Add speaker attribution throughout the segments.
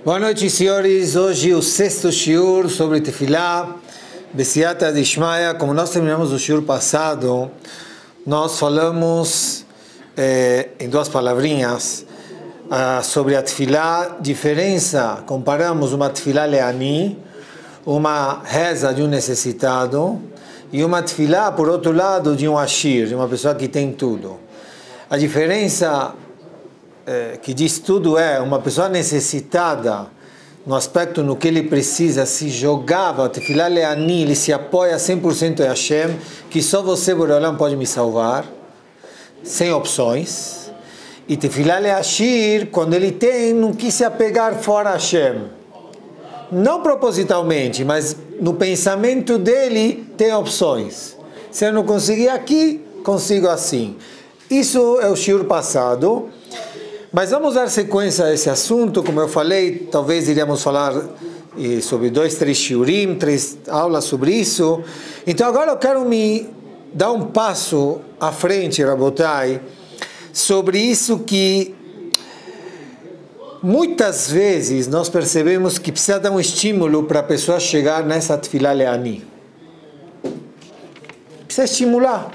Speaker 1: Boa noite, senhores. Hoje o sexto shiur sobre Tefilá, Besiata Dishmaya. Como nós terminamos o shiur passado, nós falamos em duas palavrinhas sobre a Tefilá, diferença, comparamos uma Tefilá leani, uma reza de um necessitado, e uma Tefilá, por outro lado, de um ashir, de uma pessoa que tem tudo. A diferença que diz tudo é uma pessoa necessitada no aspecto no que ele precisa, se jogava, Tefilá leani, ele se apoia 100% em Hashem, que só você, Boreolam, pode me salvar, sem opções. E Tefilá leashir, quando ele tem, não quis se apegar fora a Hashem. Não propositalmente, mas no pensamento dele tem opções. Se eu não conseguir aqui, consigo assim. Isso é o shiur passado. Mas vamos dar sequência a esse assunto. Como eu falei, talvez iríamos falar sobre 2, 3 shiurim, 3 aulas sobre isso. Então agora eu quero me dar um passo à frente, Rabotai, sobre isso que muitas vezes nós percebemos que precisa dar um estímulo para a pessoa chegar nessa Tefilá leani. Precisa estimular.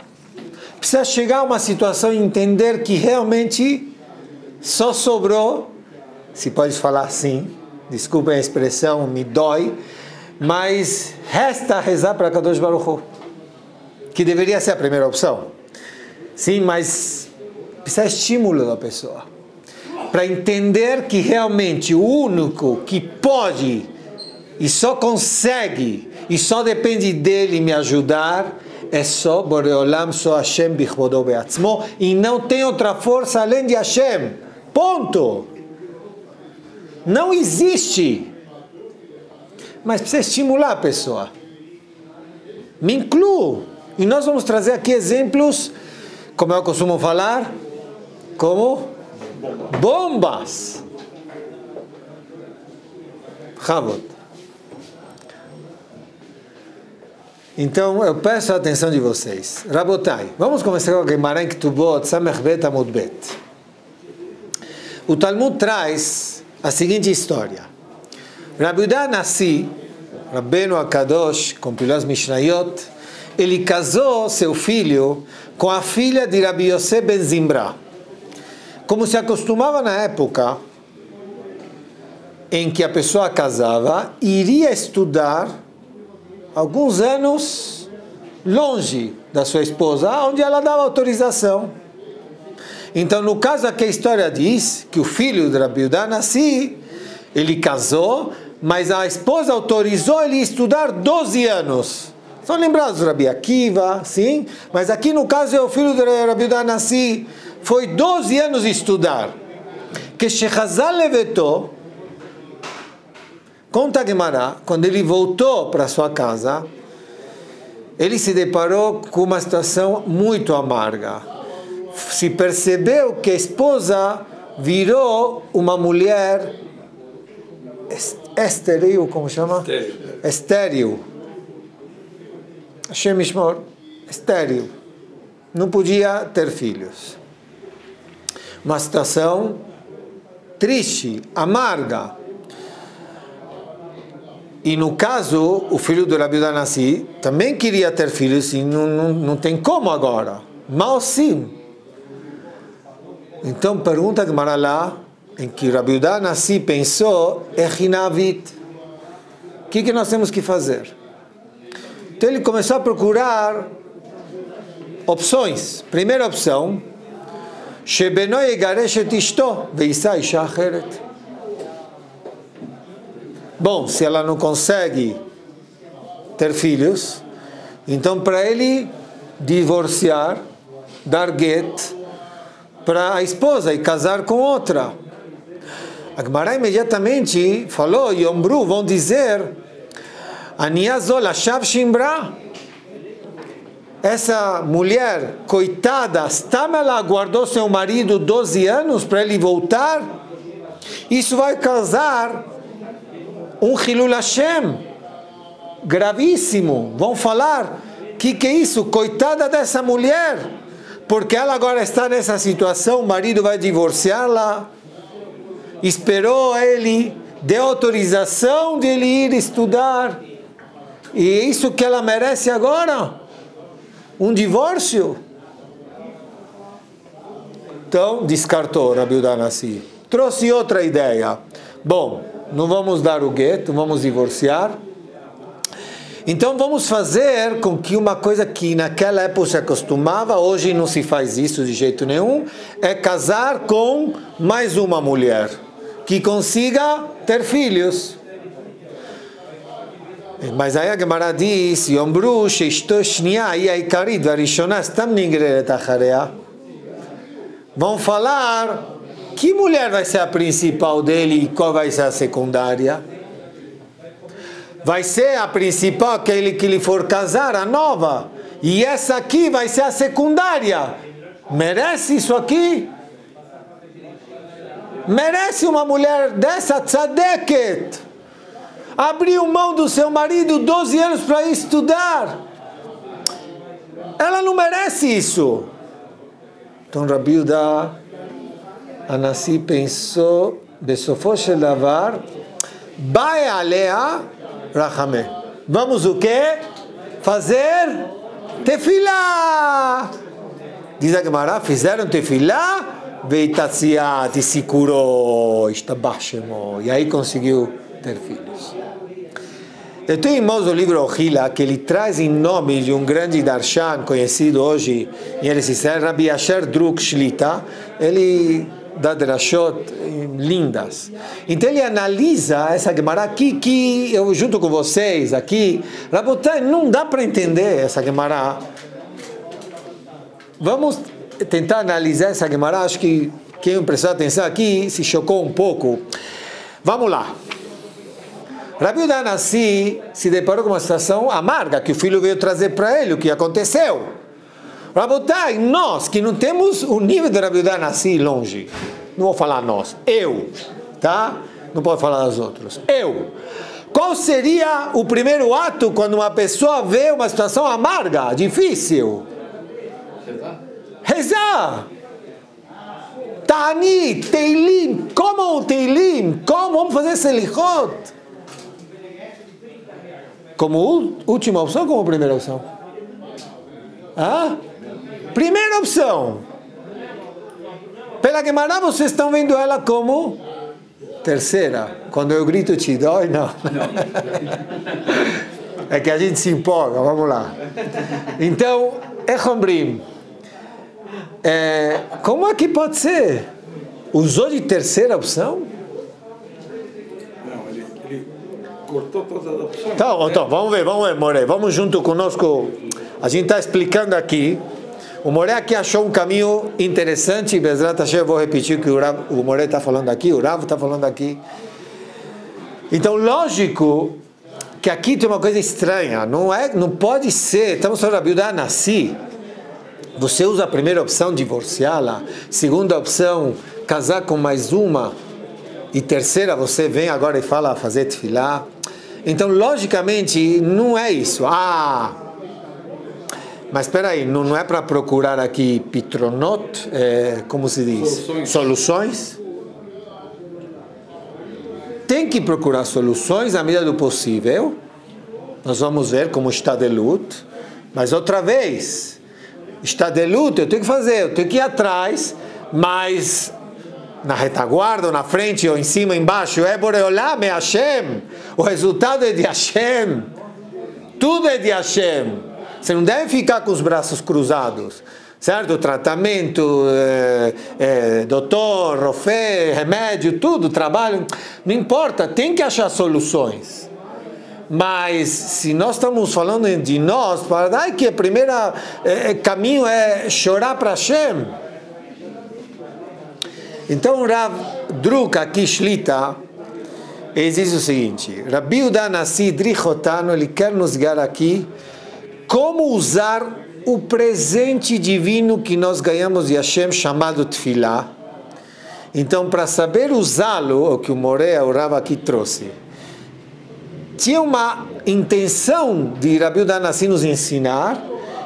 Speaker 1: Precisa chegar a uma situação e entender que realmente só sobrou, se pode falar assim, desculpem a expressão, me dói, mas resta rezar para Kadosh Baruch Hu, que deveria ser a primeira opção. Sim, mas precisa estímulo da pessoa, para entender que realmente o único que pode e só consegue e só depende dele me ajudar é só Boreolam, só Hashem bichvodo beatzmo, e não tem outra força além de Hashem. Ponto. Não existe. Mas precisa estimular a pessoa. Me incluo. E nós vamos trazer aqui exemplos, como eu costumo falar, como bombas. Havot. Então eu peço a atenção de vocês. Rabotai, vamos começar com a Gemara em Ketubot, Samech Bet Amud Bet. O Talmud traz a seguinte história. Rabi Yehuda Nassi, Rabbeinu HaKadosh, compilou as Mishnayot, ele casou seu filho com a filha de Rabi Yosef ben Zimra. Como se acostumava na época em que a pessoa casava, iria estudar alguns anos longe da sua esposa, onde ela dava autorização. Então, no caso aqui a história diz que o filho de Rabi Yehuda Nassi, ele casou, mas a esposa autorizou ele a estudar 12 anos. Estão lembrados do Rabi Akiva, sim? Mas aqui no caso é o filho de Rabi Yehuda Nassi, foi 12 anos estudar. Que Shechazal levetou, conta a Gemara, quando ele voltou para sua casa, ele se deparou com uma situação muito amarga. Se percebeu que a esposa virou uma mulher estéril, como chama? Estéril. Hashem Yishmor, estéril. Não podia ter filhos. Uma situação triste, amarga. E no caso, o filho do Rabi Yehuda Nassi também queria ter filhos e não tem como agora. Mal sim. Então pergunta a Gemara lá, em que Rabi Yehuda Nassi pensou, Echinavit, o que nós temos que fazer? Então ele começou a procurar opções. Primeira opção, Shebeno yegaresh et ishto veisa isha acheret. Bom, se ela não consegue ter filhos, então para ele divorciar, dar get para a esposa e casar com outra. A Gemara imediatamente falou, Yombru, vão dizer, Aniazol Ashav Shimbra, essa mulher, coitada, ela aguardou seu marido 12 anos para ele voltar, isso vai causar um Hilul Hashem gravíssimo. Vão falar, que é isso? Coitada dessa mulher, porque ela agora está nessa situação, o marido vai divorciá-la, esperou ele deu autorização de ele ir estudar. E é isso que ela merece agora? Um divórcio? Então, descartou Rabi Yehuda Hanassi. Trouxe outra ideia. Bom, não vamos dar o gueto, vamos divorciar. Então vamos fazer com que uma coisa que naquela época se acostumava, hoje não se faz isso de jeito nenhum, é casar com mais uma mulher, que consiga ter filhos. Mas aí a Gemara diz, Yombru sheishto shniya hi ha'ikarit v'harishona stam nigreret acharea. Vão falar que mulher vai ser a principal dele e qual vai ser a secundária. Vai ser a principal, aquele que ele for casar, a nova. E essa aqui vai ser a secundária. Merece isso aqui? Merece uma mulher dessa tzadeket? Abriu mão do seu marido 12 anos para ir estudar. Ela não merece isso. Então Rabi Yehuda Hanassi pensou, בסופו של דבר, vai alea Rachamé. Vamos o quê? Fazer tefilá. Diz a Gemara, fizeram tefilá, veitatziat, e se curou, estabashemo, e aí conseguiu ter filhos. Eu tenho em mãos o livro Ohila, que ele traz em nome de um grande darshan conhecido hoje em Eretz Israel, Rabbi Asher Druk Shlita. Ele dá drashot lindas. Então ele analisa essa Gemara aqui, que eu junto com vocês aqui, Rabotai, não dá para entender essa Gemara. Vamos tentar analisar essa Gemara. Acho que quem prestou atenção aqui se chocou um pouco. Vamos lá. Rabi Yehuda Hanassi se deparou com uma situação amarga que o filho veio trazer para ele, o que aconteceu. Rabotai, nós que não temos o nível de Rabi Yehuda Hanassi longe, não vou falar nós, eu, tá? Não pode falar dos outros. Eu. Qual seria o primeiro ato quando uma pessoa vê uma situação amarga, difícil? Rezar. Tani, Teilim, como o Teilim? Como vamos fazer Selichot? Como última opção ou como primeira opção? Ah? Primeira opção. Pela Gemara vocês estão vendo ela como terceira. Quando eu grito te dói, não. É que a gente se empolga, vamos lá. Então, Echombrim, como é que pode ser? Usou de terceira opção?
Speaker 2: Não, ele cortou todas as opções.
Speaker 1: Então, vamos ver, Moré. Vamos junto conosco. A gente está explicando aqui. O Moré aqui achou um caminho interessante. Bezrat Hashem, eu vou repetir o que o Moré está falando aqui, o Rav está falando aqui. Então, lógico que aqui tem uma coisa estranha. Não pode ser. Estamos falando da Rabi Yehuda Hanassi. Você usa a primeira opção, divorciá-la. Segunda opção, casar com mais uma. E terceira, você vem agora e fala fazer tefilá. Então, logicamente, não é isso. Mas espera aí, não é para procurar aqui pitronot, como se diz? Soluções? Tem que procurar soluções à medida do possível. Nós vamos ver como está de luto. Mas outra vez, está de luto, eu tenho que fazer, eu tenho que ir atrás, mas na retaguarda, ou na frente, ou em cima, embaixo, é Boreolam, é Hashem. O resultado é de Hashem. Tudo é de Hashem. Você não deve ficar com os braços cruzados, certo? Tratamento, doutor, rofé, remédio, tudo, trabalho, não importa, tem que achar soluções. Mas se nós estamos falando de nós, para que o primeiro caminho é chorar para Hashem. Então Rav Druk aqui Shlita, ele diz o seguinte: Rabi Yehuda Hanassi Drichotano, ele quer nos guiar aqui como usar o presente divino que nós ganhamos de Hashem, chamado Tefilá. Então, para saber usá-lo, o que o Moré, o Rav aqui trouxe, tinha uma intenção de Rabi Yehuda Hanassi nos ensinar,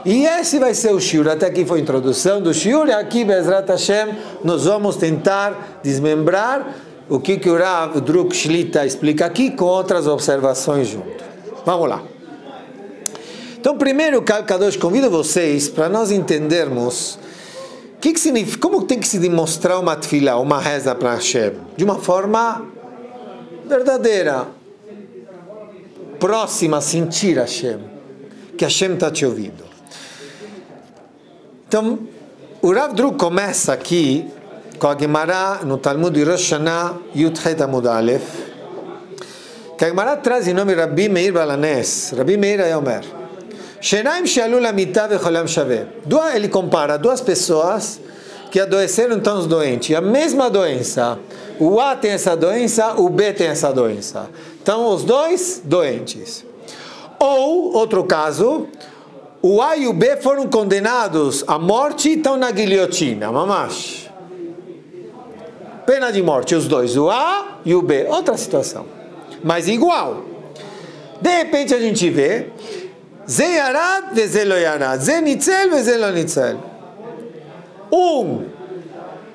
Speaker 1: e esse vai ser o shiur. Até aqui foi a introdução do shiur, e aqui, Bezrat Hashem, nós vamos tentar desmembrar o que o Rav Druk Shlita explica aqui com outras observações junto. Vamos lá. Então, primeiro, Kadosh, convido vocês para nós entendermos que significa, como tem que se demonstrar uma tefilá, uma reza para Hashem, de uma forma verdadeira, próxima a sentir Hashem, que Hashem está te ouvindo. Então, o Rav Druk começa aqui com a Gemara no Talmud de Rosh Hashanah, Yud-Het Amud Aleph, que a Gemara traz em nome de Rabbi Meir Balanes. Rabbi Meir é Omer. Shenaim she'alu lamita vecholam shaveh. Ele compara duas pessoas que adoeceram, então os doentes. A mesma doença. O A tem essa doença, o B tem essa doença. Então os dois doentes. Ou, outro caso, o A e o B foram condenados à morte e estão na guilhotina. Mamash. Pena de morte, os dois. O A e o B. Outra situação. Mas igual. De repente a gente vê Ze yarad ve ze lo yarad, ze nitzel ve ze lo nitzel.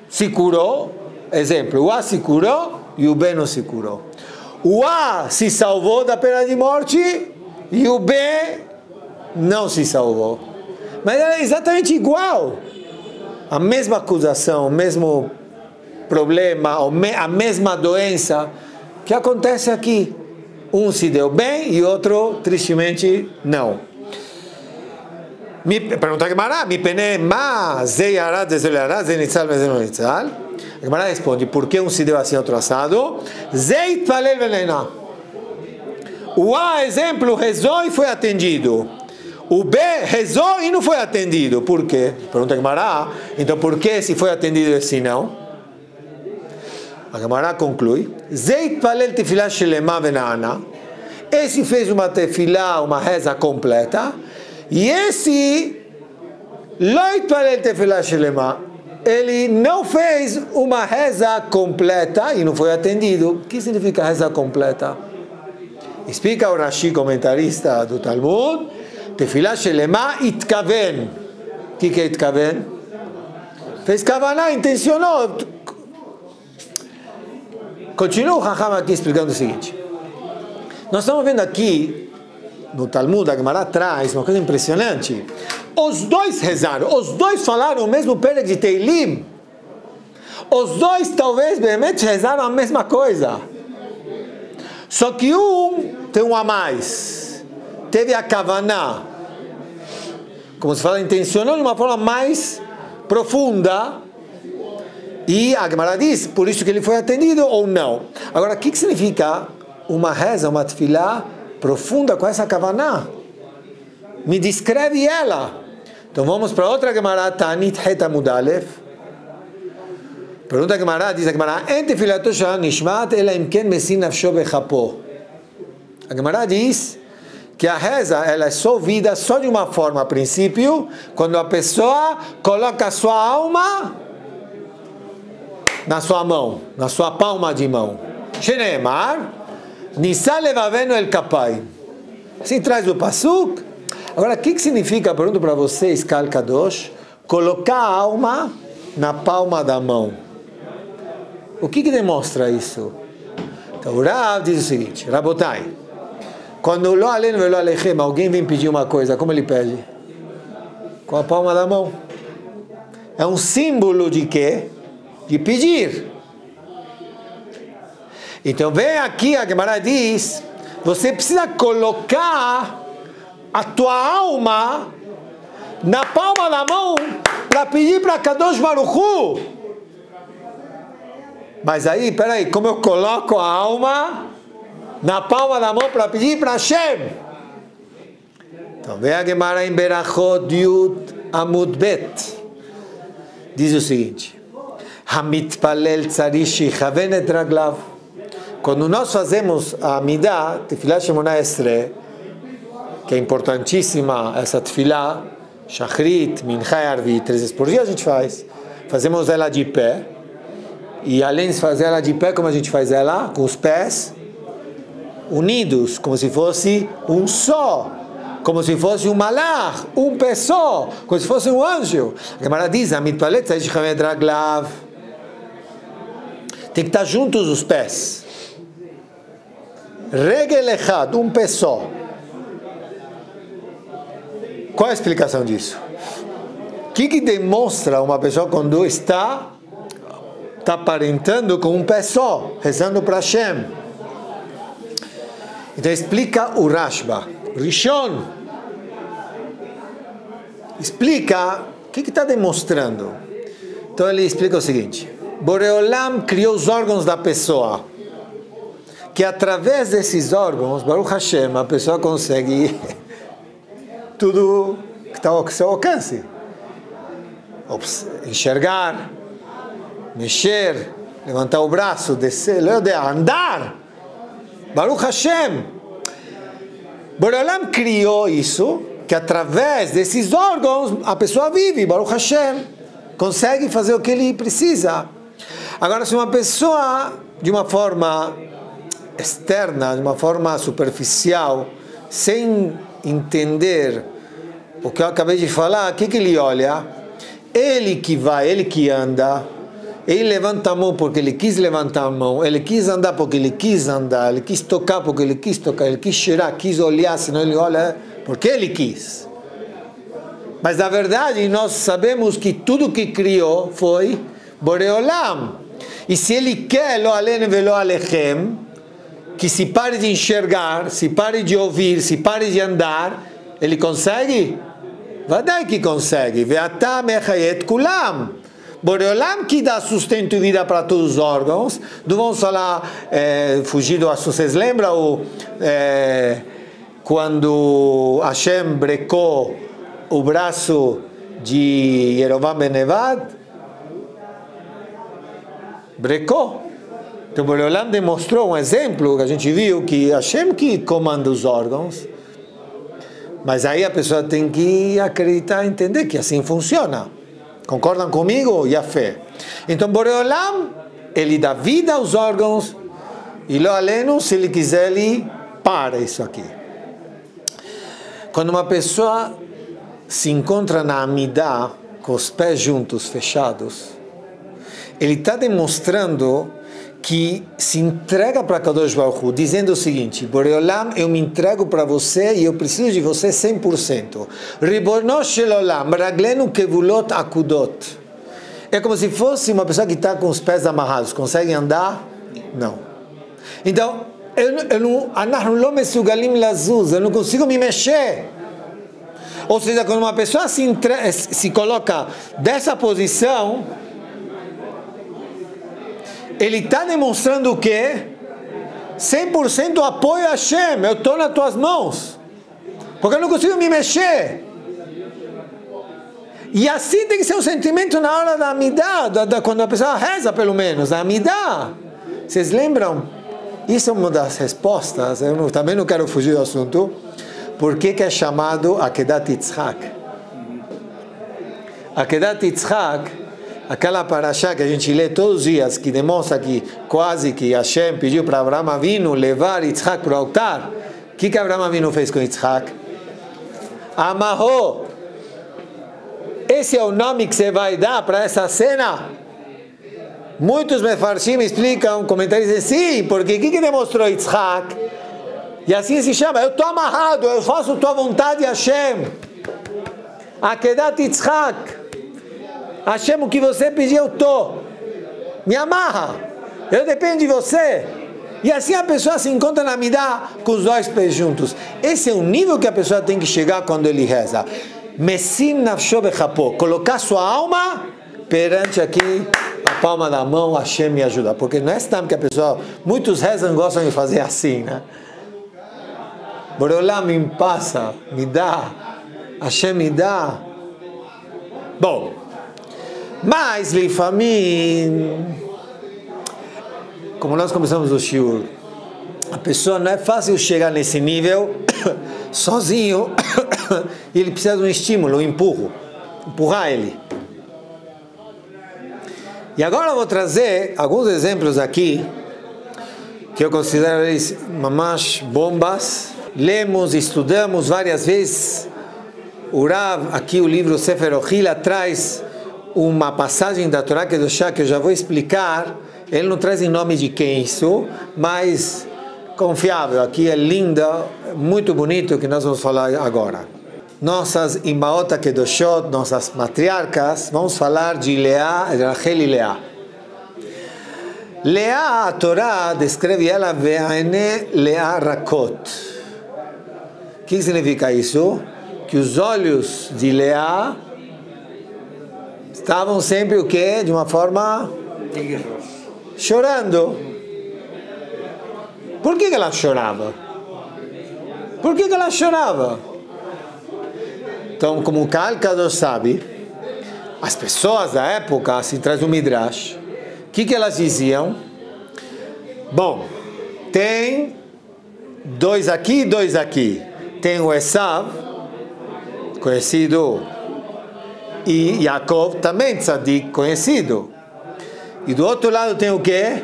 Speaker 1: Se curou, exemplo, o A se curou e o B não se curou. O A se salvou da pena de morte e o B não se salvou. Mas era exatamente igual. A mesma acusação, o mesmo problema, a mesma doença que acontece aqui. Um se deu bem e outro, tristemente, não. Pergunta a Gemara, mi pene ma ze yarad ze lo yarad ze nitzal ve ze lo nitzal. A Gemara responde, por que um se deu assim e outro assado? Ze itpalel venena. O A, exemplo, rezou e foi atendido. O B rezou e não foi atendido. Por quê? Pergunta a Gemara, então por que se foi atendido e se não? A Gemara conclui, Zeit palel tefilá shelema venana. Esse fez uma tefilá, uma reza completa, e esse loit palel tefilá shelema. Ele não fez uma reza completa e não foi atendido. O que significa reza completa? Explica o Rashi, comentarista do Talmud, tefilá shelema itkaven. O que é itkaven? Fez kavaná, intencionou. Continua o Raham aqui explicando o seguinte. Nós estamos vendo aqui, no Talmud, a Gemara traz uma coisa impressionante. Os dois rezaram, os dois falaram o mesmo Perek de Teilim. Os dois talvez, realmente, rezaram a mesma coisa. Só que um tem um a mais. Teve a Kavaná. Como se fala, intencionou de uma forma mais profunda. E a Gemara diz, por isso que ele foi atendido ou não. Agora, o que significa uma reza, uma tefilá profunda com essa kavaná? Me descreve ela. Então vamos para outra Gemara, Tanit Het Amud Aleph. Pergunta a Gemara, diz a Gemara, En tefilato shel nishmat ela im ken mesin nafsho bechapo. A Gemara diz que a reza ela é só ouvida só de uma forma, a princípio, quando a pessoa coloca a sua alma na sua mão, na sua palma de mão. Sheneemar, Nisa levavenu el kapai. Assim traz o pasuk. Agora, o que significa, pergunto para vocês, Kal Kadosh, colocar a alma na palma da mão? O que demonstra isso? Então, o Rav diz o seguinte, Rabotai, quando lo alenu velo alechem, alguém vem pedir uma coisa, como ele pede? Com a palma da mão. É um símbolo de quê? De pedir. Então vem aqui, a Gemara diz, você precisa colocar a tua alma na palma da mão para pedir para Kadosh Baruch Hu. Mas aí, peraí, como eu coloco a alma na palma da mão para pedir para Hashem? Então vem a Gemara em Berachot Yud Amud Bet. Diz o seguinte, Hamitpalel tzarich shichaven et raglav. Quando nós fazemos a Amidah, Tefilá Shemona Esre, que é importantíssima essa Tefilá, Shachrit, Mincha e Arvi, 3 vezes por dia a gente faz. Fazemos ela de pé. E além de fazer ela de pé, como a gente faz ela? Com os pés unidos, como se fosse um só. Como se fosse um malach, um pé só. Como se fosse um anjo. A Gemara diz, Hamitpalel tzarich shichaven et raglav. Tem que estar juntos os pés. Regel echad, um pé só. Qual a explicação disso? O que demonstra uma pessoa quando está aparentando com um pé só, rezando para Hashem? Então explica o Rashba, Rishon. Explica o que está demonstrando. Então ele explica o seguinte: Boreolam criou os órgãos da pessoa, que através desses órgãos, Baruch Hashem, a pessoa consegue tudo que está ao seu alcance. Enxergar, mexer, levantar o braço, descer, andar. Baruch Hashem. Boreolam criou isso, que através desses órgãos a pessoa vive, Baruch Hashem, consegue fazer o que ele precisa. Agora, se uma pessoa, de uma forma externa, de uma forma superficial, sem entender o que eu acabei de falar, o que ele olha? Ele que vai, ele que anda, ele levanta a mão porque ele quis levantar a mão, ele quis andar porque ele quis andar, ele quis tocar porque ele quis tocar, ele quis cheirar, quis olhar, senão ele olha porque ele quis. Mas na verdade nós sabemos que tudo que criou foi Boreolam. E se ele quer, lo alene velo alechem, que se pare de enxergar, se pare de ouvir, se pare de andar, ele consegue? Vadai que consegue. Ve'ata mechayet kulam. Boreolam que dá sustento e vida para todos os órgãos. Não vamos falar, fugir do assunto. Vocês lembram quando Hashem brecou o braço de Yerovam ben Nevat? Brecou. Então Boreolam demonstrou um exemplo que a gente viu, que Hashem que comanda os órgãos. Mas aí a pessoa tem que acreditar, entender que assim funciona. Concordam comigo? E a fé. Então Boreolam, ele dá vida aos órgãos, e lo aleno, se ele quiser, ele para isso aqui. Quando uma pessoa se encontra na Amidah, com os pés juntos, fechados, ele está demonstrando que se entrega para Kadosh Baruch Hu, dizendo o seguinte: Boreolam, eu me entrego para você e eu preciso de você 100%. Ribono shel olam, raglenu kevulot akudot. É como se fosse uma pessoa que está com os pés amarrados. Consegue andar? Não. Então, eu não consigo me mexer. Ou seja, quando uma pessoa se coloca dessa posição, ele está demonstrando o quê? 100% apoio a Hashem. Eu estou nas tuas mãos, porque eu não consigo me mexer. E assim tem que ser o sentimento na hora da Amidah, quando a pessoa reza, pelo menos, a Amidah. Vocês lembram? Isso é uma das respostas. Eu também não quero fugir do assunto. Por que é chamado Akedat Yitzhak? Akedat Yitzhak, aquela parashá que a gente lê todos os dias, que demonstra que quase que Hashem pediu para Abraham Avinu levar Yitzhak para o altar. O que Abraham Avinu fez com Yitzhak? Amarrou. Esse é o nome que você vai dar para essa cena? Muitos mefarshim explicam, comentários dizem sim, porque o que demonstrou Yitzhak? E assim se chama: eu estou amarrado, eu faço tua vontade, Hashem. Akedat Yitzhak. Hashem, o que você pediu, eu estou. Me amarra. Eu dependo de você. E assim a pessoa se encontra na Amidah com os dois pés juntos. Esse é o nível que a pessoa tem que chegar quando ele reza. Mesim nafsho bechapo. Colocar sua alma perante aqui a palma da mão, Hashem me ajuda. Porque não é assim que a pessoa, muitos rezam e gostam de fazer assim, né? Boreolam me passa, me dá, Hashem me dá. Bom, mas Leifamim, como nós começamos o shiur, a pessoa não é fácil chegar nesse nível sozinho, e ele precisa de um estímulo, um empurro, empurrar ele. E agora eu vou trazer alguns exemplos aqui que eu considero eles mamash bombas. Lemos, estudamos várias vezes. O Rav, aqui o livro Sefer Ohila, traz uma passagem da Torá Kedoshá que eu já vou explicar. Ele não traz em nome de quem isso, mas confiável. Aqui é linda, muito bonito que nós vamos falar agora. Nossas Imaot Kedoshot, nossas matriarcas, vamos falar de Leá, Rachel e Leá. Leá, a Torá descreve ela Ve'ane Leá Rakot. O que significa isso? Que os olhos de Leá estavam sempre o quê? De uma forma chorando. Por que ela chorava? Por que ela chorava? Então, como o Kaal Kadosh sabe, as pessoas da época, assim traz o Midrash, o que elas diziam? Bom, tem dois aqui e dois aqui. Tem o Esav, conhecido, e Yaakov, também tzadik, conhecido. E do outro lado tem o quê?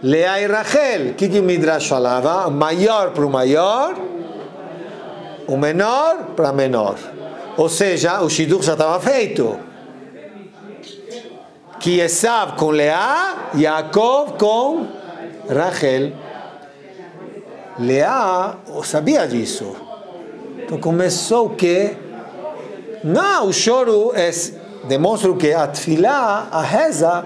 Speaker 1: Leá e Rachel. O que o Midrash falava? O maior para o maior, o menor para menor. Ou seja, o Shidduch já estava feito. Que Esav com Leá, Yaakov com Rachel. Leá sabia disso. Então começou o quê? Não, o choro demonstra o quê? A tefilá, a reza,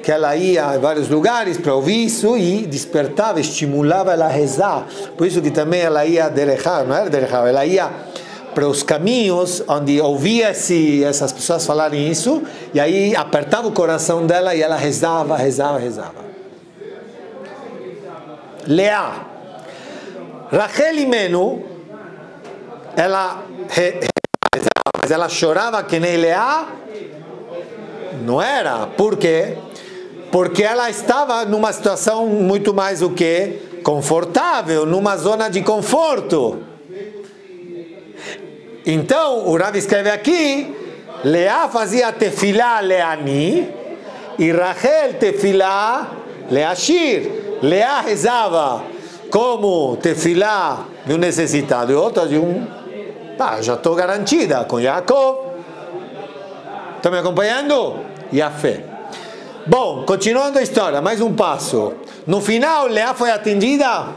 Speaker 1: que ela ia a vários lugares para ouvir isso e despertava, estimulava ela a rezar. Por isso que também ela ia derechar, não era derechar, ela ia para os caminhos onde ouvia essas pessoas falarem isso, e aí apertava o coração dela e ela rezava. Leá. Rachel Imenu, ela rezava, mas ela chorava que nem Leá? Não era. Por quê? Porque ela estava numa situação muito mais o quê? Confortável, numa zona de conforto. Então, o Rav escreve aqui, Leá fazia tefilá leani e Rachel tefilá leashir. Leá rezava como tefilá de um necessitado e outra de um... já estou garantida com Yaakov. Estão me acompanhando? E a fé. Bom, continuando a história, mais um passo. No final, Leá foi atendida?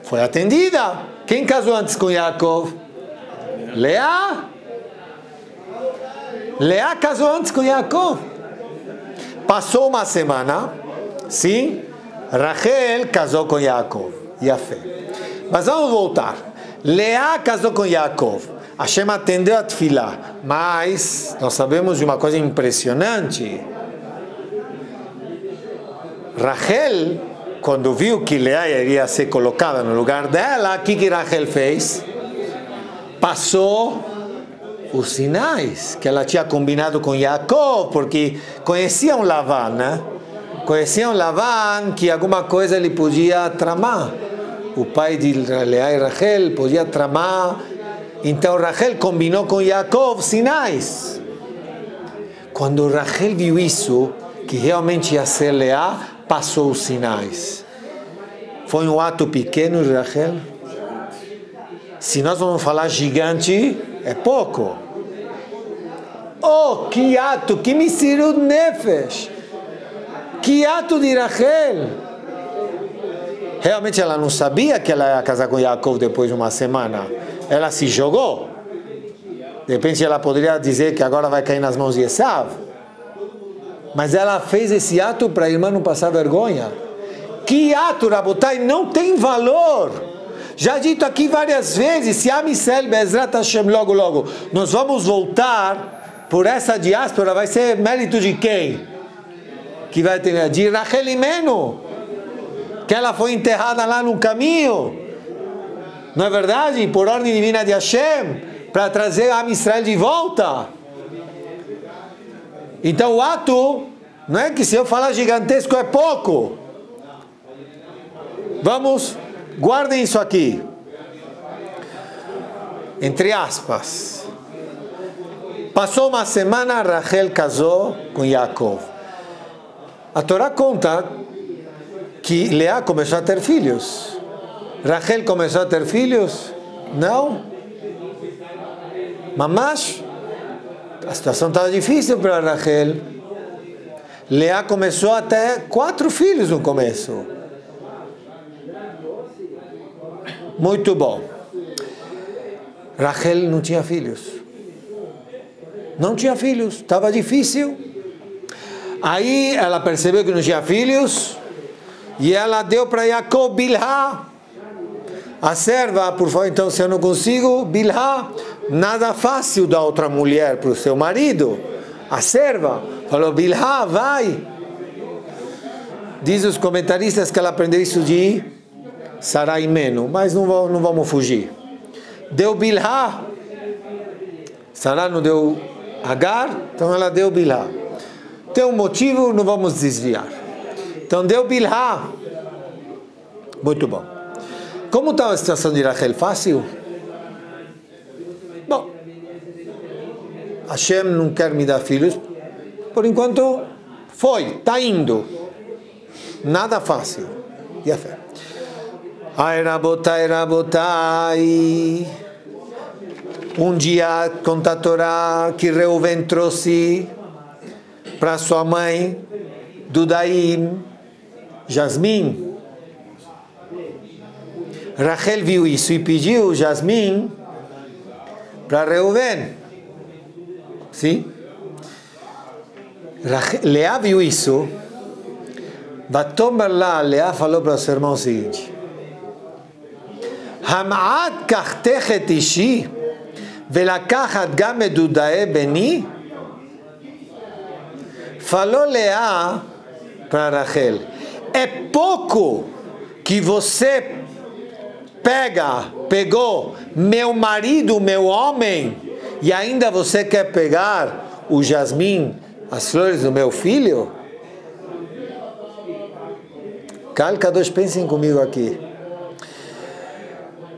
Speaker 1: Foi atendida. Quem casou antes com Yaakov? Leá? Leá casou antes com Yaakov. Passou uma semana, sim, Rachel casou com Yaakov. E a fé. Mas vamos voltar. Leá casou com Yaakov. Hashem atendeu a tefilá. Mas nós sabemos de uma coisa impressionante. Rachel, quando viu que Leá iria ser colocada no lugar dela, o que Rachel fez? Passou os sinais que ela tinha combinado com Yaakov, porque conheciam Lavan, né? Conheciam Lavan que alguma coisa ele podia tramar. O pai de Leá e Rachel podia tramar. Então Rachel combinou com Yaakov sinais. Quando Rachel viu isso, que realmente ia ser Leá, passou os sinais. Foi um ato pequeno de Rachel? Se nós vamos falar gigante, é pouco. Oh, que ato, que misirut nefesh. Que ato de Rachel. Realmente ela não sabia que ela ia casar com Yaakov depois de uma semana. Ela se jogou. De repente ela poderia dizer que agora vai cair nas mãos de Esav. Mas ela fez esse ato para a irmã não passar vergonha. Que ato, Rabotai, não tem valor. Já dito aqui várias vezes, se Am Yisrael Be'ezrat Hashem logo, nós vamos voltar por essa diáspora, vai ser mérito de quem? Que vai ter de Rachel Imenu, que ela foi enterrada lá no caminho, não é verdade? Por ordem divina de Hashem, para trazer Am Yisrael de volta. Então o ato, não é que se eu falar gigantesco é pouco. Vamos, guardem isso aqui. Entre aspas. Passou uma semana, Rachel casou com Yaakov. A Torá conta que Leá começou a ter filhos. Rachel começou a ter filhos? Não. Mas a situação estava difícil para Rachel. Leá começou até 4 filhos no começo. Muito bom. Rachel não tinha filhos. Não tinha filhos, estava difícil. Aí ela percebeu que não tinha filhos e ela deu para Jacob Bilhá, a serva. Por favor, então, se eu não consigo, Bilhá, nada fácil da outra mulher para o seu marido. A serva falou: Bilhá, vai. Diz os comentaristas que ela aprendeu isso de Sarai Meno, mas não vamos fugir. Deu Bilhá. Sarai não deu Agar, então ela deu Bilhá. Tem um motivo, não vamos desviar. Então deu Bilhá. Muito bom. Como estava a situação de Rachel? Fácil? Bom, Hashem não quer me dar filhos. Por enquanto, está indo. Nada fácil. E a fé. Ai, Rabotai, Rabotai. Um dia, conta a Torá, que Reuven trouxe para sua mãe, Dudaim, Jasmim. Rachel viu isso e pediu Jasmim para Reuven. Sim? Leá viu isso. Vatomer lá, Leá falou para o seu irmão o seguinte: Ham'ad kachtechet ishi velakachat gam et Dudae beni. Falou Leá para Rachel: é pouco que você pegou meu marido, meu homem, e ainda você quer pegar o jasmim, as flores do meu filho? Calca-dos, pensem comigo aqui.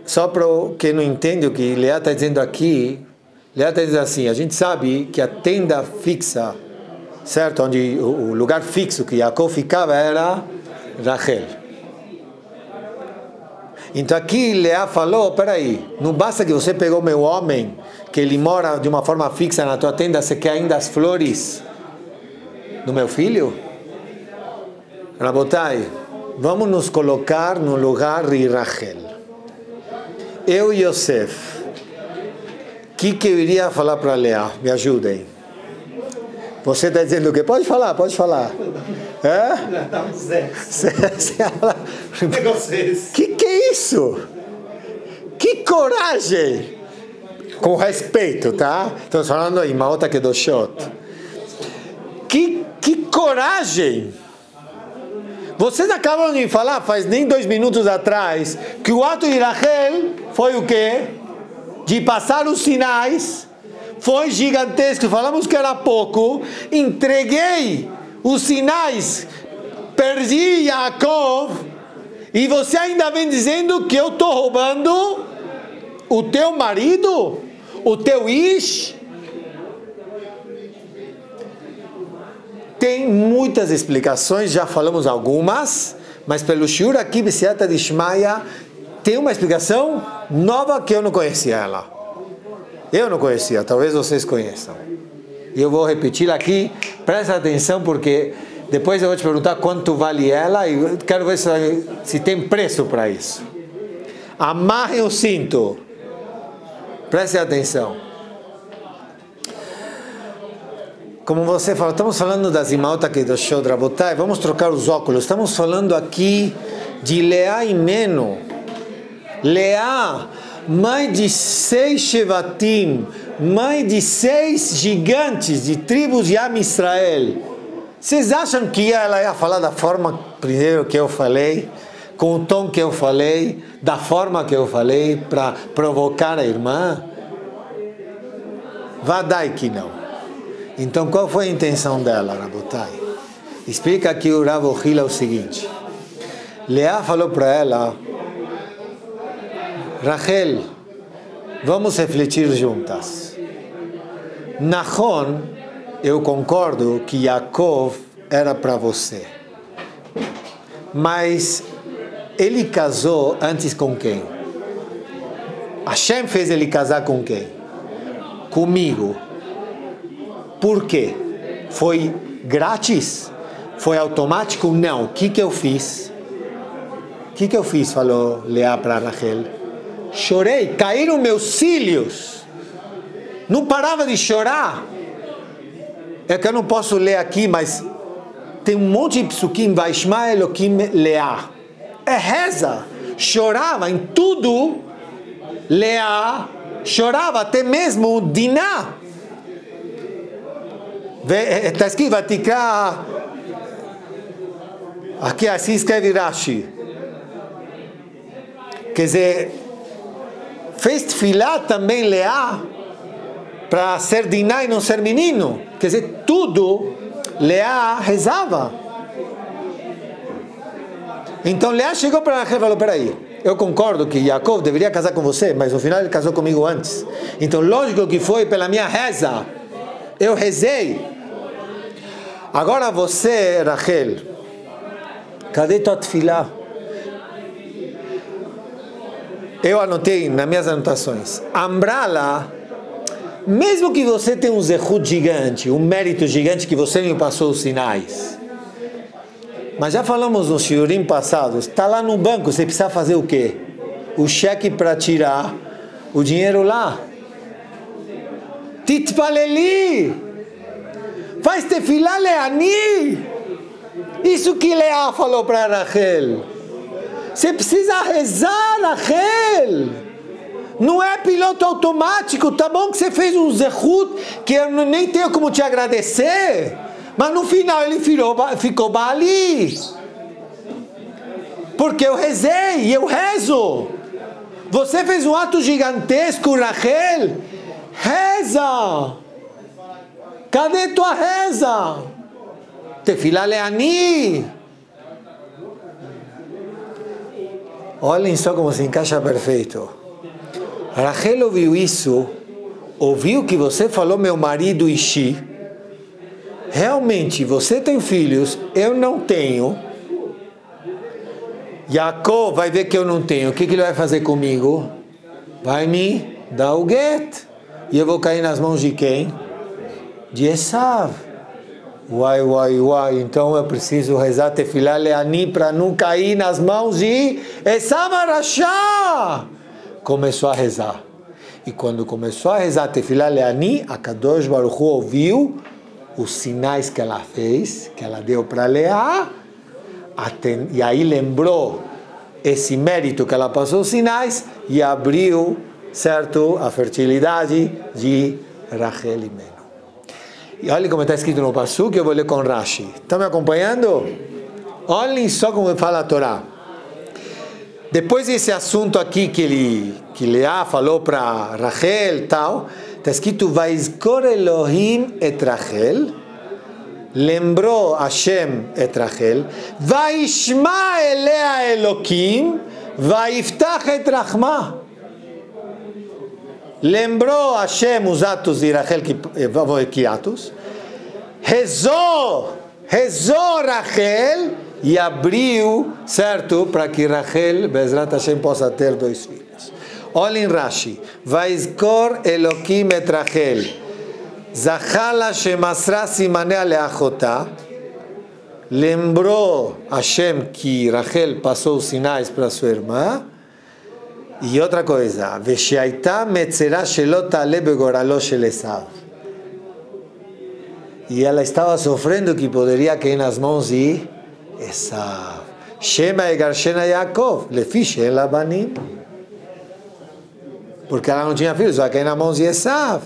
Speaker 1: Só para quem não entende o que Leá está dizendo aqui, Leá está dizendo assim: a gente sabe que a tenda fixa, certo? Onde o lugar fixo que Jacob ficava era Rachel. Então aqui Leá falou: peraí, não basta que você pegou meu homem, que ele mora de uma forma fixa na tua tenda, você quer ainda as flores do meu filho? Rabotai, vamos nos colocar no lugar de Rachel. Eu e Yosef, o que eu iria falar para Leá? Me ajudem. Você está dizendo o quê? Pode falar. Que é isso? Que coragem! Com respeito, tá? Estamos falando em Maota Kedoshot. Que coragem! Vocês acabam de falar, faz nem 2 minutos atrás, que o ato de Rachel foi o quê? De passar os sinais. Foi gigantesco, falamos que era pouco. Entreguei os sinais, perdi Jacob, e você ainda vem dizendo que eu estou roubando o teu marido, o teu ish. Tem muitas explicações, já falamos algumas, mas pelo shiur aqui, Besiata Dishmaya, tem uma explicação nova que eu não conhecia ela. Eu não conhecia, talvez vocês conheçam. E eu vou repetir aqui, presta atenção, porque depois eu vou te perguntar quanto vale ela e quero ver se tem preço para isso. Amarre o cinto. Preste atenção. Como você falou, estamos falando das Imaota Kedoshot Rabotai, vamos trocar os óculos. Estamos falando aqui de Leá e Meno. Leá, mãe de 6 Shevatim, mãe de 6 gigantes de tribos de Am Israel. Vocês acham que ela ia falar da forma primeiro que eu falei, com o tom que eu falei, da forma que eu falei, para provocar a irmã? Vadai que não. Então qual foi a intenção dela, Rabotai? Explica aqui o Rav Ohila o seguinte: Leá falou para ela: Rachel, vamos refletir juntas. Nahon, eu concordo que Jacob era para você, mas ele casou antes com quem? Hashem fez ele casar com quem? Comigo. Por quê? Foi grátis? Foi automático? Não. O que eu fiz? O que eu fiz? Falou Leá para Rachel. Chorei, caíram meus cílios. Não parava de chorar. É que eu não posso ler aqui, mas tem um monte de psukim, Vaishma Elokim Leá. É reza. Chorava em tudo. Leá chorava, até mesmo Diná. Está escrito, Vatikra. Aqui assim escreve Rashi. Quer dizer, fez tefilá também Leá para ser Diná e não ser menino. Quer dizer, tudo Leá rezava. Então Leá chegou para Rachel e falou, peraí, eu concordo que Yaakov deveria casar com você, mas no final ele casou comigo antes. Então lógico que foi pela minha reza. Eu rezei. Agora você, Rachel, cadê tua tefilá? Eu anotei nas minhas anotações. Ambrala, mesmo que você tenha um zehut gigante, um mérito gigante que você me passou os sinais. Mas já falamos no shiurim passados, está lá no banco, você precisa fazer o quê? O cheque para tirar o dinheiro lá. Titpaleli, faz tefilá leani. Isso que Leá falou para Rachel. Você precisa rezar, Rachel. Não é piloto automático. Tá bom que você fez um zehut que eu nem tenho como te agradecer. Mas no final ele ficou Baali. Porque eu rezei e eu rezo. Você fez um ato gigantesco, Rachel. Reza. Cadê tua reza? Tefilá leani. Olhem só como se encaixa perfeito. Rachel ouviu isso, ouviu que você falou meu marido Ishi. Realmente, você tem filhos, eu não tenho. Yaakov vai ver que eu não tenho. O que ele vai fazer comigo? Vai me dar o get. E eu vou cair nas mãos de quem? De Esav. Uai. Então eu preciso rezar tefilá leani para não cair nas mãos de Esav Arashá. Começou a rezar. E quando começou a rezar tefilá leani, a Kadosh Baruch Hu ouviu os sinais que ela fez, que ela deu para Leá, e aí lembrou esse mérito que ela passou os sinais e abriu, certo, a fertilidade de Rachel e Meno. E olha como está escrito no Pasuk, que eu vou ler com Rashi. Estão me acompanhando? Olhem só como fala a Torá. Depois desse assunto aqui que Leá falou para Rachel e tal, está escrito Vaizkor Elohim et Rachel, lembrou Hashem et Rachel, Vaishma elea Elokim, Vaiftach et Rachma. Lembrou Hashem os atos de Rachel que atos, rezou Rachel e abriu, certo, para que Rachel, Bezrat Hashem, possa ter 2 filhos. Olhem Rashi. Vaizkor Elokim et Rachel. Zachala shemasra simanea leachotá. Lembrou Hashem que Rachel passou os sinais para sua irmã. E outra coisa. Vesheaita metzera shelo tale begoralo shel Esav. E ela estava sofrendo que poderia cair nas mãos de Esav. Shema egarshena Yaakov. Lefi she'en la banim. Porque ela não tinha filhos, vai cair nas mãos de Esav.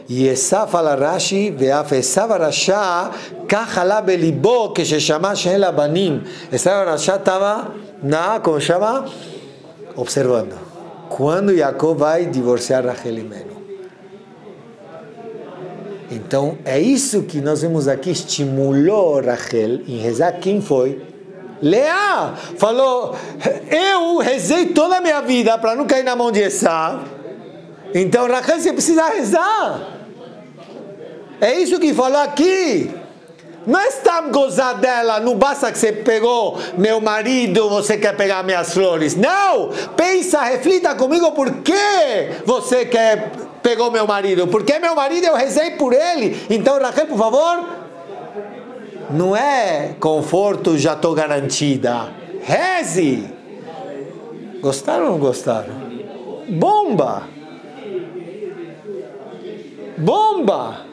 Speaker 1: E Esav fala Rashi, ve'af Esav Arashá, kachala belibó, que se chama she'en la banim. Esav Arashá estava, como chama? Observando. Quando Yaakov vai divorciar Rachel e Meno. Então, é isso que nós vemos aqui, estimulou Rachel em rezar. Quem foi? Leá falou, eu rezei toda a minha vida para não cair na mão de Esav. Então, Rachel, você precisa rezar. É isso que falou aqui. Não é estar gozar dela, não basta que você pegou meu marido, você quer pegar minhas flores. Não! Pensa, reflita comigo por que você pegou meu marido. Porque meu marido, eu rezei por ele. Então, Rachel, por favor, Não é conforto, já estou garantida. Reze! Gostaram ou não gostaram? Bomba! Bomba!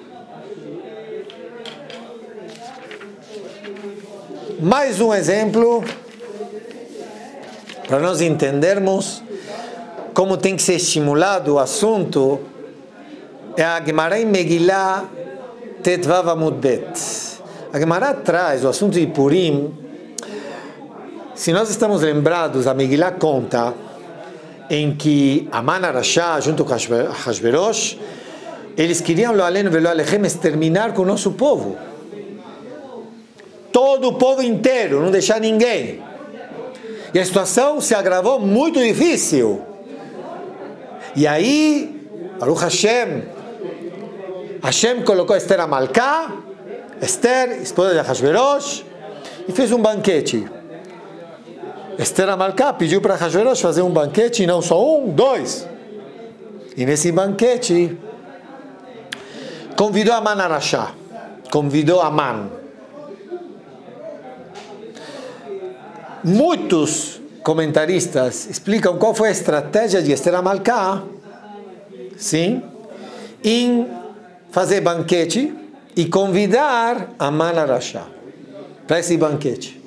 Speaker 1: Mais um exemplo para nós entendermos como tem que ser estimulado o assunto é a Gemara em Megillah Tetvav Amud Bet. A Gemara traz o assunto de Purim. Se nós estamos lembrados, a Megillah conta em que Aman Arashá, junto com Hashverosh, eles queriam Lo Alenu Velo Alechem exterminar com o nosso povo. Todo o povo inteiro, não deixar ninguém. E a situação se agravou muito difícil. E aí, Baruch Hashem, Hashem colocou Esther Amalcá, Esther, esposa de Hashverosh, e fez um banquete. Esther Amalcá pediu para Hashverosh fazer um banquete, e não só um, dois. E nesse banquete, convidou Aman Arashá, convidou Aman. Muitos comentaristas explicam qual foi a estratégia de Esther Amalcá, sim, em fazer banquete e convidar Aman Arashá para esse banquete.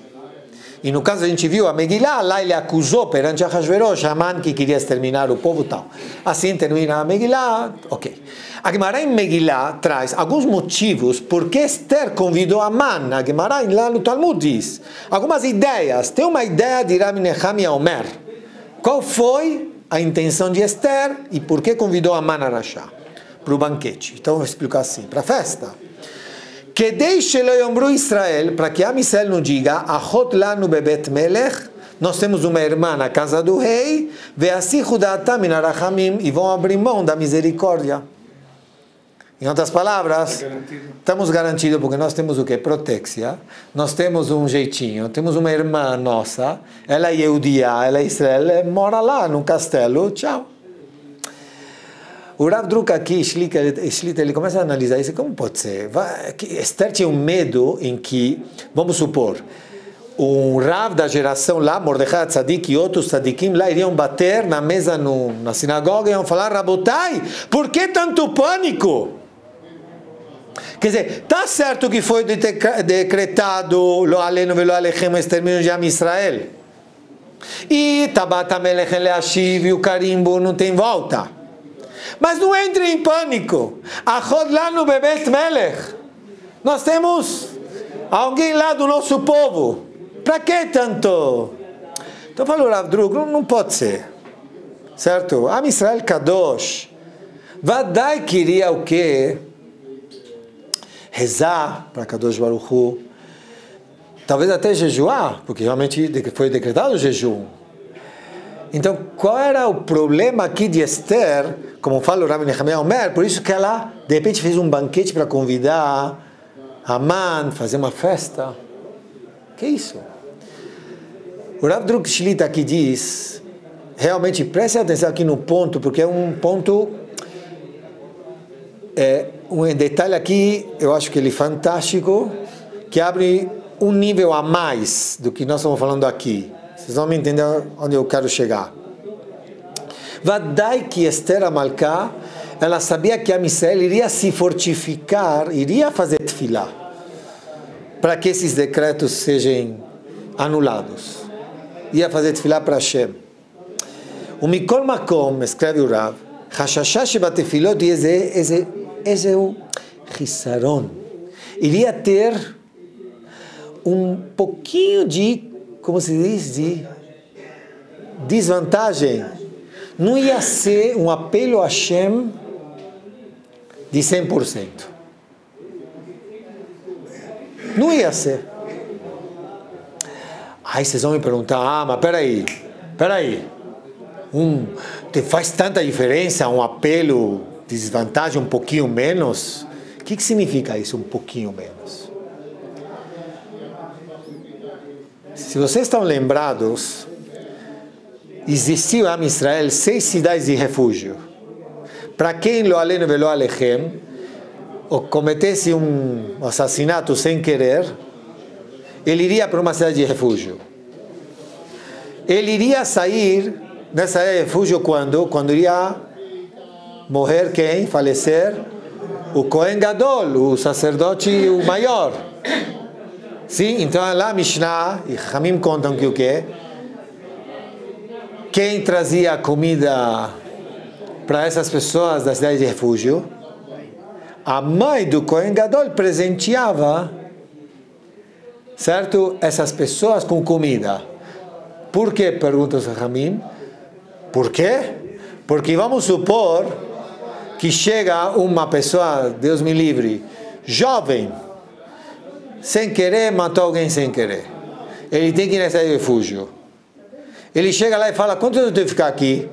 Speaker 1: E no caso a gente viu a Megillah, lá ele acusou perante a Hashverosh, Aman que queria exterminar o povo tal. Assim termina a Megillah, ok. A Gemara em Megillah traz alguns motivos por que Esther convidou Aman. A Gemara lá no Talmud diz algumas ideias. Tem uma ideia de Rabbi Nehemia Omer. Qual foi a intenção de Esther e por que convidou Aman Arashá para o banquete? Então eu vou explicar assim, para a festa. Que deixe lo yombru Israel, para que Am Israel não diga, Achot lanu bebet melech, nós temos uma irmã na casa do rei, ve'asichu da'atam min harachamim, e vão abrir mão da misericórdia. Em outras palavras, estamos garantidos porque nós temos o que? Proteção, nós temos um jeitinho, temos uma irmã nossa, ela é Yehudia, ela é Israel, mora lá no castelo, tchau. O Rav Druk aqui, ele começa a analisar isso, como pode ser? Esther tinha um medo em que, vamos supor, um Rav da geração lá, Mordechai Tzadik e outros Tzadikim lá iriam bater na mesa na sinagoga e iam falar, Rabotai, por que tanto pânico? Quer dizer, está certo que foi decretado Lo Alenu Velo Alechem, o extermínio de Am Israel. E Tabat HaMelech Leashiv e o carimbo não tem volta. Mas não entre em pânico. Achod lanu bebet melech. Nós temos alguém lá do nosso povo. Para que tanto? Então falou Rav Druk, não pode ser. Certo? Am Israel Kadosh. Vadai queria o quê? Rezar para Kadosh Baruch Hu. Talvez até jejuar, porque realmente foi decretado o jejum. Então, qual era o problema aqui de Esther? Como fala o Rabbi Nehemia Omer, por isso que ela, de repente, fez um banquete para convidar Aman, fazer uma festa. Que isso? O Rav Druk Shlita aqui diz, realmente, preste atenção aqui no ponto, porque é um ponto, um detalhe aqui, eu acho que ele é fantástico, que abre um nível a mais do que nós estamos falando aqui. Vocês vão me entender onde eu quero chegar. Vadai que Esther Amalcá, ela sabia que a Israel iria se fortificar, iria fazer tefilá, para que esses decretos sejam anulados. Ia fazer tefilá para Hashem. O Mikol Makom, escreve o Rav, Hashashá shebatefilot, esse é o Hisaron. Iria ter um pouquinho de, como se diz, de desvantagem. Não ia ser um apelo a Hashem de 100%. Não ia ser. Aí vocês vão me perguntar, mas peraí. Faz tanta diferença um apelo de desvantagem um pouquinho menos? O que significa isso, um pouquinho menos? Se vocês estão lembrados, existiu em Israel 6 cidades de refúgio. Para quem Lo Alenu Velo Alechem cometesse um assassinato sem querer, ele iria para uma cidade de refúgio. Ele iria sair dessa cidade de refúgio quando? Quando iria morrer quem? Falecer? O Kohen Gadol, o sacerdote o maior. Sim, então lá Mishnah e Hamim contam que o quê? Quem trazia comida para essas pessoas da cidade de refúgio? A mãe do Kohen Gadol presenteava, certo? Essas pessoas com comida. Por quê? Pergunta o Hamim. Por quê? Porque vamos supor que chega uma pessoa, Deus me livre, jovem, sem querer, matou alguém sem querer. Ele tem que ir nessa refúgio. Ele chega lá e fala, quanto tempo eu tenho que ficar aqui?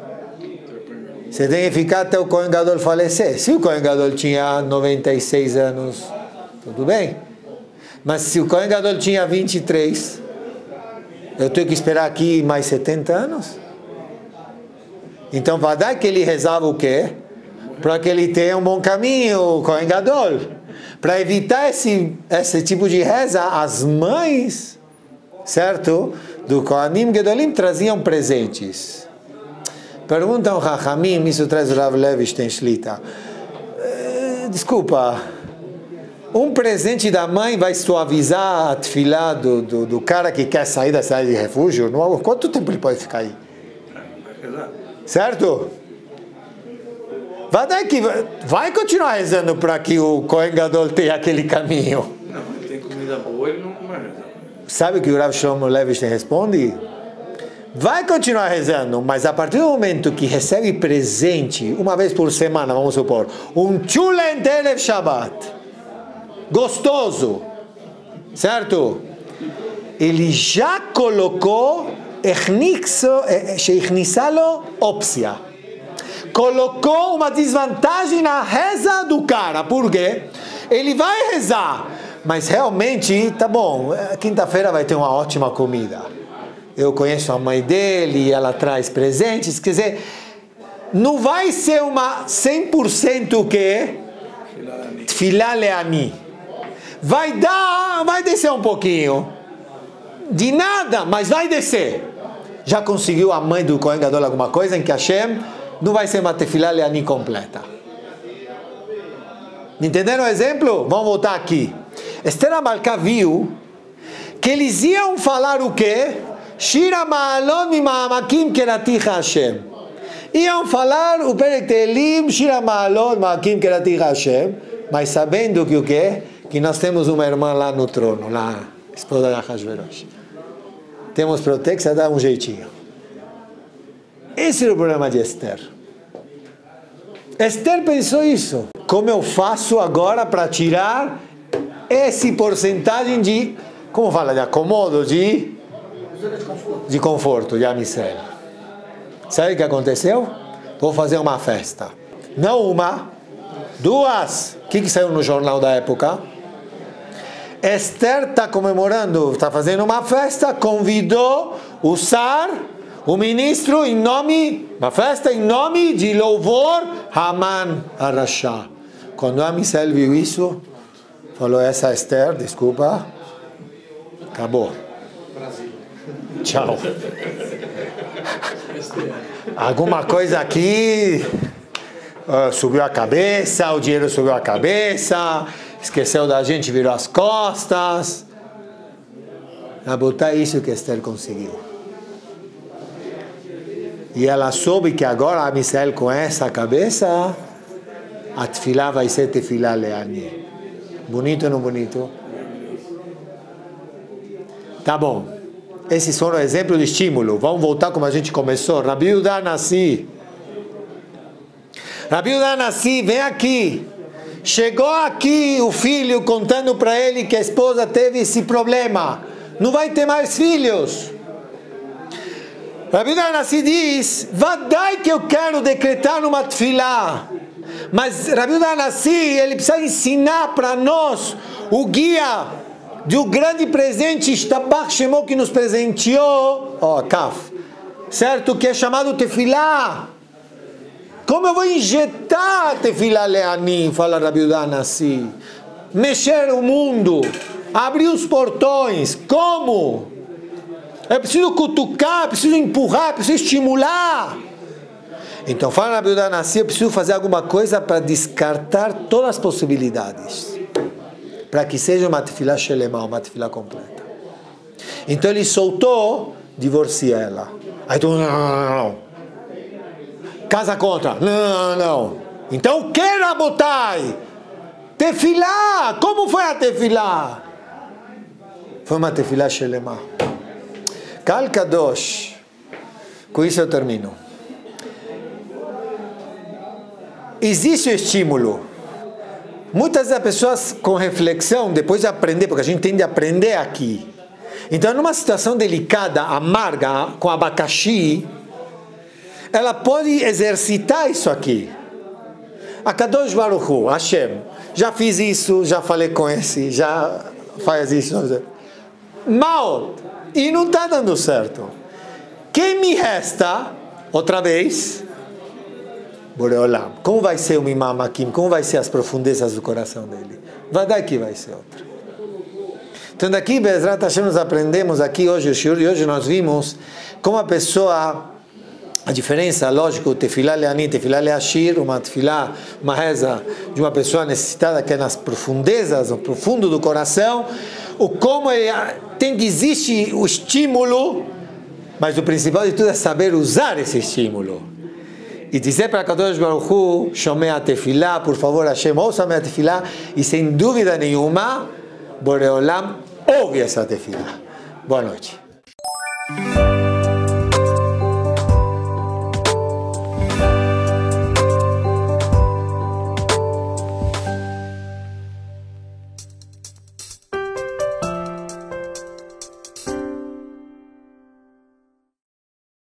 Speaker 1: Você tem que ficar até o Kohen Gadol falecer. Se o Kohen Gadol tinha 96 anos, tudo bem. Mas se o Kohen Gadol tinha 23, eu tenho que esperar aqui mais 70 anos? Então, vai dar que ele rezava o quê? Para que ele tenha um bom caminho, o Kohen Gadol. Para evitar esse tipo de reza, as mães, certo? Do Kohanim Gedolim traziam presentes. Perguntam ao Chachamim, isso traz o Rav Levi Shlita. Desculpa, um presente da mãe vai suavizar a tefilá do cara que quer sair da cidade de refúgio? Quanto tempo ele pode ficar aí? Certo? Vai continuar rezando para que o Kohen Gadol tenha aquele caminho.
Speaker 2: Não, ele tem comida boa, ele não vai rezar.
Speaker 1: Sabe o que o Rav Shlomo Levinstein responde? Vai continuar rezando, mas a partir do momento que recebe presente, uma vez por semana, vamos supor, um Tchulen Erev Shabbat, gostoso, certo? Ele já colocou Sheichnisalo opsia. Colocou uma desvantagem na reza do cara. Por quê? Ele vai rezar, mas realmente, tá bom, quinta-feira vai ter uma ótima comida. Eu conheço a mãe dele, ela traz presentes, quer dizer, não vai ser uma 100% o quê? Tefilá leani. Vai descer um pouquinho. De nada, mas vai descer. Já conseguiu a mãe do Kohen Gadol alguma coisa em que Hashem não vai ser uma tefilá leani completa. Entenderam o exemplo? Vamos voltar aqui. Esther Amalcá viu que eles iam falar o quê? Shira ma'alon mima'amakim keraticha Hashem. Iam falar o Perek Tehilim, Shira ma'alon ma'amakim keraticha Hashem, mas sabendo que o quê? Que nós temos uma irmã lá no trono, lá, esposa de Ahasverosh. Temos proteção, dá um jeitinho. Esse é o problema de Esther. Esther pensou isso. Como eu faço agora para tirar esse porcentagem de, como fala, de acomodo, de conforto, de Amisrael. Sabe o que aconteceu? Vou fazer uma festa. Não uma, duas. O que saiu no jornal da época? Esther está comemorando, está fazendo uma festa, convidou o Sar, o ministro, em nome, uma festa em nome de louvor, Haman Arashá. Quando a Amisrael viu isso, falou, essa Esther, desculpa, acabou. Tchau. Alguma coisa aqui subiu a cabeça, o dinheiro subiu a cabeça, esqueceu da gente, virou as costas. A botar isso que Esther conseguiu. E ela soube que agora a Amisrael com essa cabeça, a tefilá vai ser tefilá leani. Bonito ou não bonito? Tá bom. Esses foram exemplos de estímulo. Vamos voltar como a gente começou. Rabi Yehuda Nassi. Rabi Yehuda Nassi, vem aqui. Chegou aqui o filho contando para ele que a esposa teve esse problema. Não vai ter mais filhos. Rabi Yehuda Nassi diz, vadai que eu quero decretar uma tefilá. Mas Rabi Yehuda Nassi, ele precisa ensinar para nós o guia de um grande presente, Shtabach Shemo, que nos presenteou, Kaf, certo? Que é chamado tefilá. Como eu vou injetar tefilá leani, fala Rabi Yehuda Nassi, mexer o mundo. abrir os portões. Como? Eu preciso cutucar, preciso empurrar, preciso estimular. Então, fala na Biúda Nassi, eu preciso fazer alguma coisa para descartar todas as possibilidades. Para que seja uma tefilá shelemá, uma tefilá completa. Então ele soltou, divorcia ela. Aí tu, não. Casa contra, não. Então o que, Rabotai? Tefilá, como foi a tefilá? Foi uma tefilá shelemá. Kal Kadosh, com isso eu termino. Existe o estímulo. Muitas das pessoas com reflexão, depois de aprender, porque a gente tem de aprender aqui. Então, numa situação delicada, amarga, com abacaxi, ela pode exercitar isso aqui. A Kadosh Baruch Hu, Hashem, já fiz isso, já falei com esse, já faz isso. Mal, e não está dando certo. Quem me resta, outra vez, Boreolam. Como vai ser o Imam Hakim? Como vai ser as profundezas do coração dele? Vai dar que vai ser outra. Então daqui, Bezrat Hashem, nós aprendemos aqui hoje, e hoje nós vimos como a pessoa, a diferença, lógico, tefilá leani, tefilá leashir, uma tefilá, uma reza de uma pessoa necessitada que é nas profundezas, no profundo do coração, o como tem que existir o estímulo, mas o principal de tudo é saber usar esse estímulo. E dizer para Kadosh Baruch Hu, Shomei a tefilá, por favor, Hashem, ouça a minha tefilá, e sem dúvida nenhuma, Boreolam ouve essa tefilá. Boa noite.